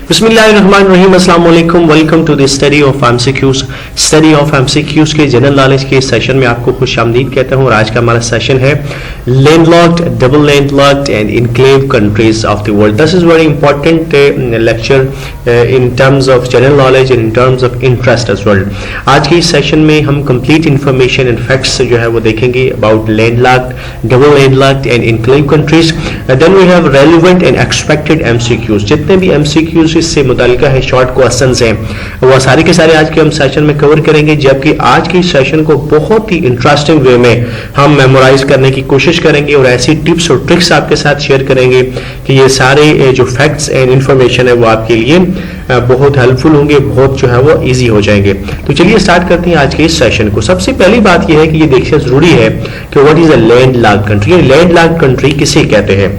बिस्मिल्लाहिर्रहमानिर्रहीम, अस्सलाम वालेकुम। Welcome to the study of MCQs के जनरल नॉलेज के सेशन में आपको खुशामदीद कहता हूँ। और आज का हमारा सेशन है landlocked, double landlocked and enclave countries of the world. This is very important lecture in terms of general knowledge and in terms of interest as well. आज के इस सेशन में हम कंप्लीट इंफॉर्मेशन एंड फैक्ट्स जो है वो देखेंगे about landlocked, double landlocked and enclave countries. Then we have relevant and expected MCQs. जितने भी एमसीक्यूज इससे मुतालिका है, शॉर्ट क्वेश्चंस हैं, वो सारे के सारे आज के हम सेशन में कवर करेंगे। जबकि आज के सेशन को बहुत ही इंटरेस्टिंग वे में हम मेमोराइज करने की कोशिश करेंगे और ऐसी टिप्स और ट्रिक्स आपके साथ शेयर करेंगे कि ये सारे जो फैक्ट्स एंड इंफॉर्मेशन है वो आपके लिए बहुत हेल्पफुल होंगे, बहुत जो है वो इजी हो जाएंगे। तो चलिए स्टार्ट करते हैं आज के इस सेशन को। सबसे पहली बात यह है कि ये देखना जरूरी है कि what is a landlocked country. Landlocked country किसे कहते हैं?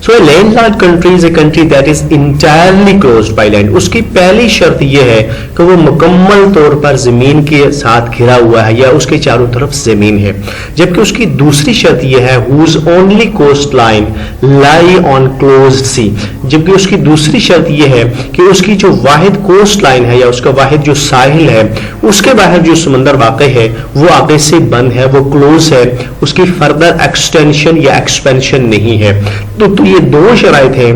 So a landlocked country is a country that is entirely closed by land. उसकी पहली शर्त यह है कि वो मुकम्मल तौर पर जमीन के साथ घिरा हुआ है या उसके चारों तरफ जमीन है। जबकि उसकी दूसरी शर्त यह है whose only coastline lie on closed sea. जबकि उसकी दूसरी शर्त यह है कि उसकी जो वाहिद कोस्ट लाइन है या उसका वाहिद जो साहिल है, उसके बाहर जो समंदर वाक़ है वो आगे से बंद है, वो क्लोज है, उसकी फर्दर एक्सटेंशन या एक्सपेंशन नहीं है। तो ये दो शराइत हैं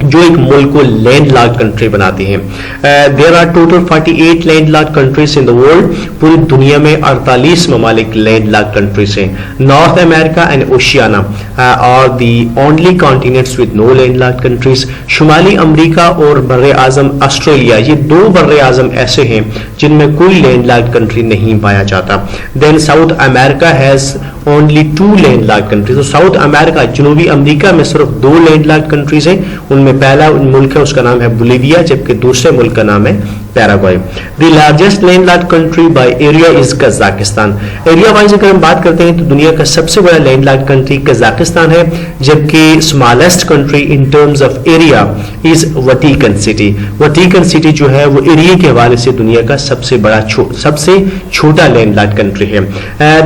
जो एक मुल्क को लैंडलॉक्ड कंट्री बनाती हैं। There are total 48 landlocked countries in the world. पूरी दुनिया में 48 ममालिक लैंडलॉक्ड कंट्रीज हैं। North America and Oceania are the only continents with no landlocked countries. शुमाली अमेरिका और बर्रे आजम ऑस्ट्रेलिया, ये दो बर्रे आजम ऐसे हैं जिनमें कोई लैंडलॉक्ड कंट्री नहीं पाया जाता। Then South America has only 2 landlocked countries. तो साउथ अमेरिका, जनूबी अमेरिका में सिर्फ 2 लैंडलॉक्ड कंट्रीज हैं। उनमें पहला मुल्क है उसका नाम है बोलिविया, जबकि दूसरे मुल्क का नाम है Paraguay. The largest landlocked country by area is Kazakhstan. Area wise अगर हम बात करते हैं तो दुनिया का सबसे बड़ा लैंडलॉक्ड कंट्री कजाकिस्तान है, जबकि smallest country in terms of area is Vatican City. Vatican City जो है वो एरिया के हवाले से दुनिया का सबसे बड़ा सबसे छोटा लैंडलॉक्ड कंट्री है।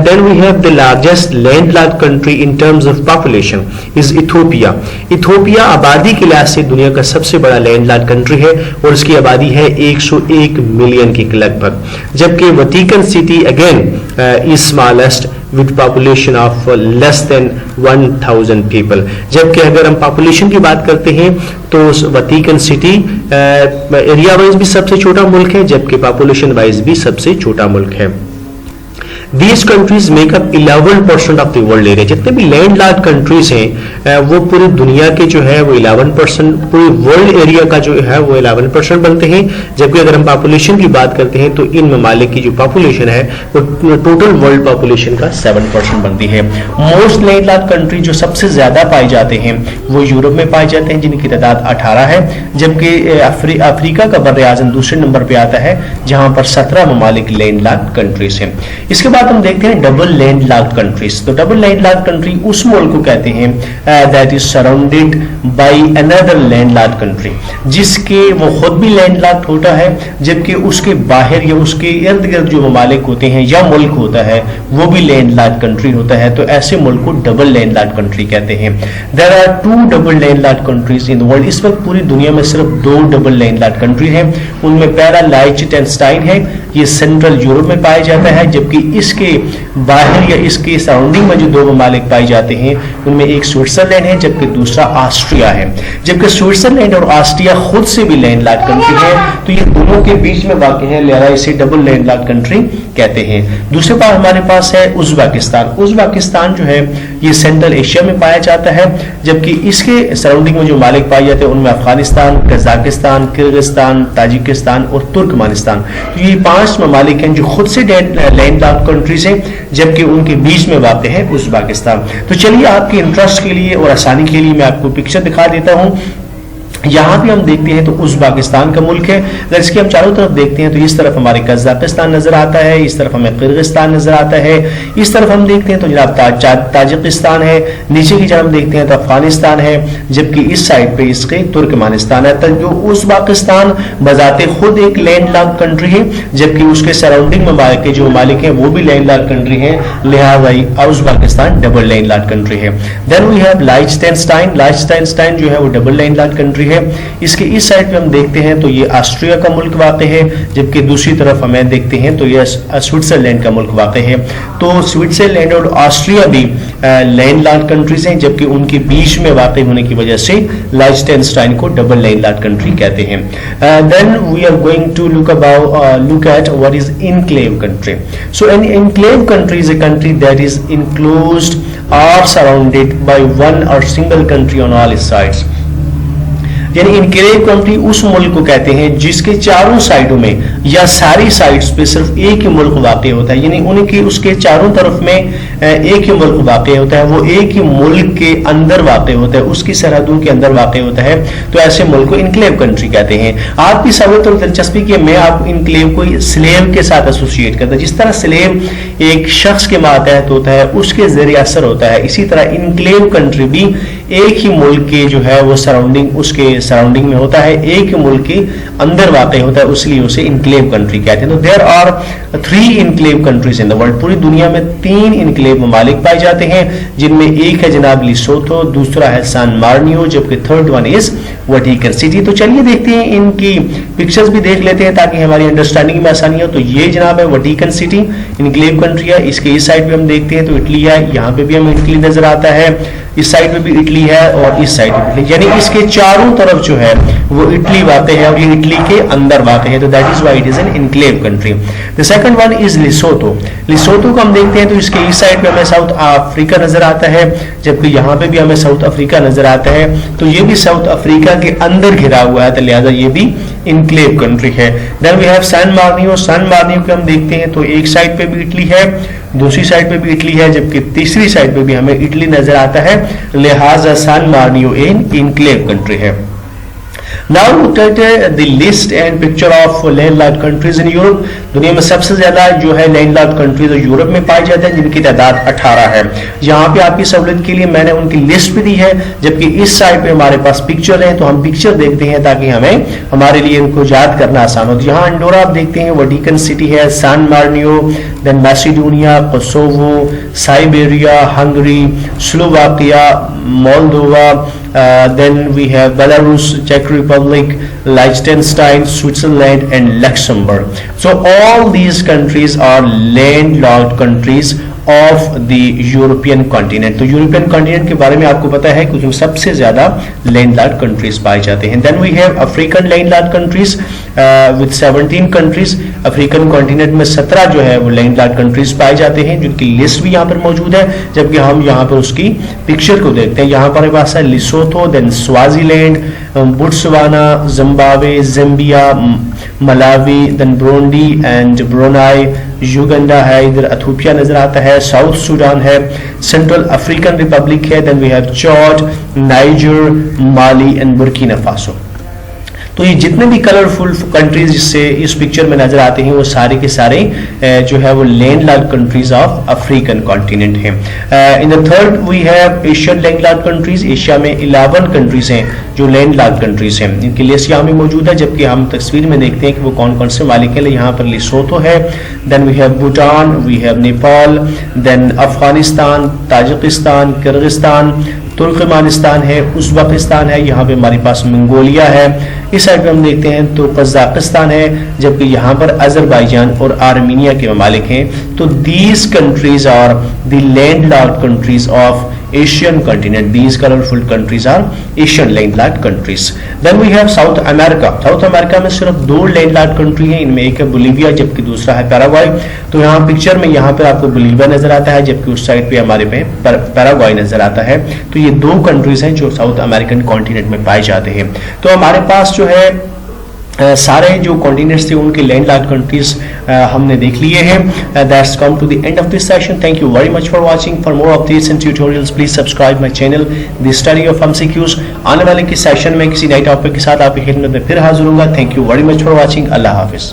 Then we have the largest landlocked country in terms of population is Ethiopia. Ethiopia आबादी के लिहाज से दुनिया का सबसे बड़ा लैंडलॉक्ड कंट्री है और इसकी आबादी है 101 मिलियन की लगभग। जबकि Vatican City again is smallest with population of less than 1000 people. जबकि अगर हम पॉपुलेशन की बात करते हैं तो वतीकन सिटी एरिया वाइज भी सबसे छोटा मुल्क है, जबकि पॉपुलेशन वाइज भी सबसे छोटा मुल्क है। These countries make up 11% of the world area. जितने भी लैंडलॉक्ड कंट्रीज हैं वो पूरी दुनिया के जो है वो 11%, पूरी वर्ल्ड एरिया का जो है वो 11% बनते हैं। जबकि अगर हम पॉपुलेशन की बात करते हैं तो इन ममालिक की जो पॉपुलेशन है वो टोटल वर्ल्ड पॉपुलेशन का 7% बनती है। मोस्ट लैंडलॉक्ड कंट्री जो सबसे ज्यादा पाए जाते हैं वो यूरोप में पाए जाते हैं, जिनकी तादाद 18 है। जबकि अफ्रीका का बर्रे आज़म दूसरे नंबर पे आता है, जहां पर 17 ममालिक लैंडलॉक्ड कंट्रीज हैं। इसके बाद हम देखते हैं डबल लैंडलॉक्ड कंट्रीज। तो डबल लैंडलॉक्ड कंट्री उस मुल्क को कहते हैं that is surrounded by another landlocked country, जिसके वो खुद भी लैंडलॉक्ड होता है, जबकि उसके बाहर या उसके इर्द गिर्द जो ममालिक होते हैं या मुल्क होता है वो भी लैंडलॉक्ड कंट्री होता है। तो ऐसे मुल्क को डबल लैंडलॉक्ड कंट्री कहते हैं। There are 2 double landlocked countries in the world. इस वक्त पूरी दुनिया में सिर्फ 2 डबल लैंडलॉक्ड कंट्री हैं। उनमें पहला लाइechtenstein है, ये सेंट्रल यूरोप में पाया जाता है। जबकि इसके बाहर या इसके सराउंडिंग में जो 2 ममालिक पाए जाते हैं उनमें एक स्विट्जरलैंड है, जबकि दूसरा ऑस्ट्रिया है। जबकि स्विट्जरलैंड और ऑस्ट्रिया खुद से भी लैंडलॉक्ड कंट्री है, तो ये दोनों के बीच में वाक़ है, लिहाजा इसे डबल लैंडलॉक्ड कंट्री कहते हैं। दूसरे पास हमारे पास है उज़्बेकिस्तान। उज़्बेकिस्तान जो है ये सेंट्रल एशिया में पाया जाता है, जबकि इसके सराउंडिंग में जो ममालिक पाए जाते हैं उनमें अफगानिस्तान, कजाकिस्तान, किर्गिस्तान, ताजिकिस्तान और तुर्कमानिस्तान। तो ये 5 ममालिक हैं जो खुद से लैंडलॉक्ड कंट्रीज हैं, जबकि उनके बीच में वाक़ है उज़्बेकिस्तान। तो चलिए आपके इंटरेस्ट के लिए और आसानी के लिए मैं आपको पिक्चर दिखा देता हूँ। यहाँ भी हम देखते हैं तो उज़्बेकिस्तान का मुल्क है। अगर इसके हम चारों तरफ देखते हैं तो इस तरफ हमारे कजाकिस्तान नजर आता है, इस तरफ हमें किर्गिस्तान नजर आता है, इस तरफ हम देखते हैं तो जनाब ताजिकिस्तान है, नीचे की जब हम देखते हैं तो अफगानिस्तान है, जबकि इस साइड पे इसके तुर्कमानिस्तान है। तो जो उज़्बेकिस्तान बजाते खुद एक लैंडलॉक्ड कंट्री है, जबकि उसके सराउंडिंग ममालिक के जो ममालिक हैं वो भी लैंडलॉक्ड कंट्री है, लिहाजा उज़्बेकिस्तान डबल लैंडलॉक्ड कंट्री है। Then we have Liechtenstein. Liechtenstein जो है वो डबल लैंडलॉक्ड कंट्री है। है। इसके इस साइड पे हम देखते हैं तो ये ऑस्ट्रिया का मुल्क वाक़ है, जबकि दूसरी तरफ हमें देखते हैं तो ये स्विट्जरलैंड का मुल्क वाक़ है। तो स्विट्जरलैंड और ऑस्ट्रिया भी लैंडलॉक्ड कंट्रीज हैं, जबकि उनके बीच में वाक़ होने की वजह से लाइechtenstein को डबल लैंडलॉक्ड कंट्री कहते हैं। Then we are going to look at what is enclave country. So an enclave country is a country that is enclosed or surrounded by one or single country on all its sides. यानी enclave country उस मुल्क को कहते हैं जिसके चारों साइडों में या सारी साइड्स पे सिर्फ एक ही मुल्क वाक़ होता है, यानी उनके उसके चारों तरफ में एक ही मुल्क वाक़ होता है, वो एक ही मुल्क के अंदर वाक़ होता है, उसकी सरहदों के अंदर वाक़ होता है, तो ऐसे मुल्क को इनक्लेव कंट्री कहते हैं। आपकी सहूलत और दिलचस्पी कि मैं आपको इनक्लेव को स्लेव के साथ एसोसिएट करता हूं। जिस तरह स्लेव एक शख्स के मातहत होता है, उसके ज़रिए असर होता है, इसी तरह इनक्लेव कंट्री भी एक ही मुल्क के जो है वो सराउंडिंग उसके सराउंडिंग में होता है, एक ही मुल्क के अंदर वाक़ होता है, इसलिए उसे इनक्लेव कंट्री कहते हैं। तो there are 3 enclave countries in the world. पूरी दुनिया में 3 इनक्लेव ममालिक पाए जाते हैं, जिनमें एक है जनाब लिसोथो, दूसरा है सान मार्नियो, जबकि थर्ड वन इज वटिकन सिटी। तो चलिए देखते हैं, इनकी पिक्चर्स भी देख लेते हैं ताकि हमारी अंडरस्टैंडिंग में आसानी हो। तो ये जनाब है वटिकन सिटी, इनक्लेव कंट्री है। इसके इस साइड पे हम देखते हैं तो इटली है, यहाँ पे भी हमें इटली नजर आता है, इस साइड पे भी इटली है और इस साइड पे इटली, यानी इसके चारों तरफ जो है वो इटली वाक़ है और ये इटली के अंदर वाक़ है, तो that is why it is an enclave country. The second one is लिसोथो। लिसोथो को हम देखते हैं तो इसके इस साइड पे हमें साउथ अफ्रीका नजर आता है, जबकि यहाँ पे भी हमें साउथ अफ्रीका नजर आता है, तो ये भी साउथ अफ्रीका के अंदर घिरा हुआ है, तो लिहाजा ये भी इनक्लेव कंट्री है। Then we have San Marino. San Marino को हम देखते हैं तो एक साइड पे भी इटली है, दूसरी साइड पे भी इटली है, जबकि तीसरी साइड पे भी हमें इटली नजर आता है, लिहाजा सैन मार्नियो इनक्लेव कंट्री है। Now look at the list and picture of landlocked countries in Europe. दुनिया में सबसे ज्यादा जो है लैंडलॉक्ड कंट्रीज यूरोप में पाई जाते हैं, जिनकी तादाद 18 है। यहाँ पे आपकी सहूलत के लिए मैंने उनकी लिस्ट भी दी है, जबकि इस साइड पे हमारे पास पिक्चर है, तो हम पिक्चर देखते हैं ताकि हमें हमारे लिए इनको याद करना आसान हो। तो यहाँ अंडोरा आप देखते हैं, वटिकन सिटी है, San Marino, then Macedonia, Kosovo, Siberia, Hungary, Slovakia, Moldova, then we have Belarus, Czech Republic, Liechtenstein, Switzerland and Luxembourg. So all these countries are landlocked countries of the European continent. तो European continent के बारे में आपको पता है क्योंकि सबसे ज्यादा लैंडलॉक्ड कंट्रीज पाए जाते हैं। Then we have African landlocked countries with 17 countries. African continent में 17 जो है वो लैंडलॉक्ड कंट्रीज पाए जाते हैं, जिनकी लिस्ट भी यहाँ पर मौजूद है, जबकि हम यहाँ पर उसकी पिक्चर को देखते हैं। यहाँ पर पास है Lesotho, then Swaziland, Botswana, Zimbabwe, Zambia, Malawi, then Burundi and Brunei, Uganda है, इधर इथियोपिया नजर आता है, साउथ सूडान है, सेंट्रल अफ्रीकन रिपब्लिक है, then we have Chad, Niger, Mali and Burkina Faso. तो ये जितने भी कलरफुल कंट्रीज जिससे इस पिक्चर में नजर आते हैं वो सारे के सारे जो है वो landlocked countries of African continent हैं। In the third we have Asian landlocked countries. Asia में 11 कंट्रीज हैं जो लैंडलॉक्ड कंट्रीज हैं, इनकी लिस्ट यहाँ में मौजूद है, जबकि हम तस्वीर में देखते हैं कि वो कौन कौन से मालिक हैं। यहाँ पर लिसोथो है, then we have Bhutan, we have Nepal, then Afghanistan, Tajikistan, Kyrgyzstan, Turkmenistan है, उज़्बेकिस्तान है, यहाँ पे हमारे पास मंगोलिया है, इस साइड पे हम देखते हैं तो कजाकिस्तान है, जबकि यहाँ पर अजरबैजान और आर्मीनिया के ममालिक हैं। तो these countries are the landlocked countries of Asian continent. These colourful countries are Asian landlocked countries. Then we have South America. South America में सिर्फ 2 लैंडलॉक्ड कंट्री हैं, इनमें एक है बोलीविया जबकि दूसरा है पैराग्वाय। तो यहाँ पिक्चर में यहाँ पर आपको बोलीविया नजर आता है, जबकि उस साइड पे हमारे पे पैराग्वाय नजर आता है। तो ये 2 कंट्रीज हैं जो साउथ अमेरिकन कॉन्टिनेंट में पाए जाते हैं। तो हमारे पास जो है सारे जो कॉन्टिनेंट्स थे उनके लैंडलॉक्ड कंट्रीज हमने देख लिए हैं। That's come to the end of this session. Thank you very much for watching. For more updates and tutorials please subscribe my channel the study of MCQs. आने वाले की सेशन में किसी नए टॉपिक के साथ आपकी खिदमत में फिर हाजिर होगा। Thank you very much for watching. Allah Hafiz.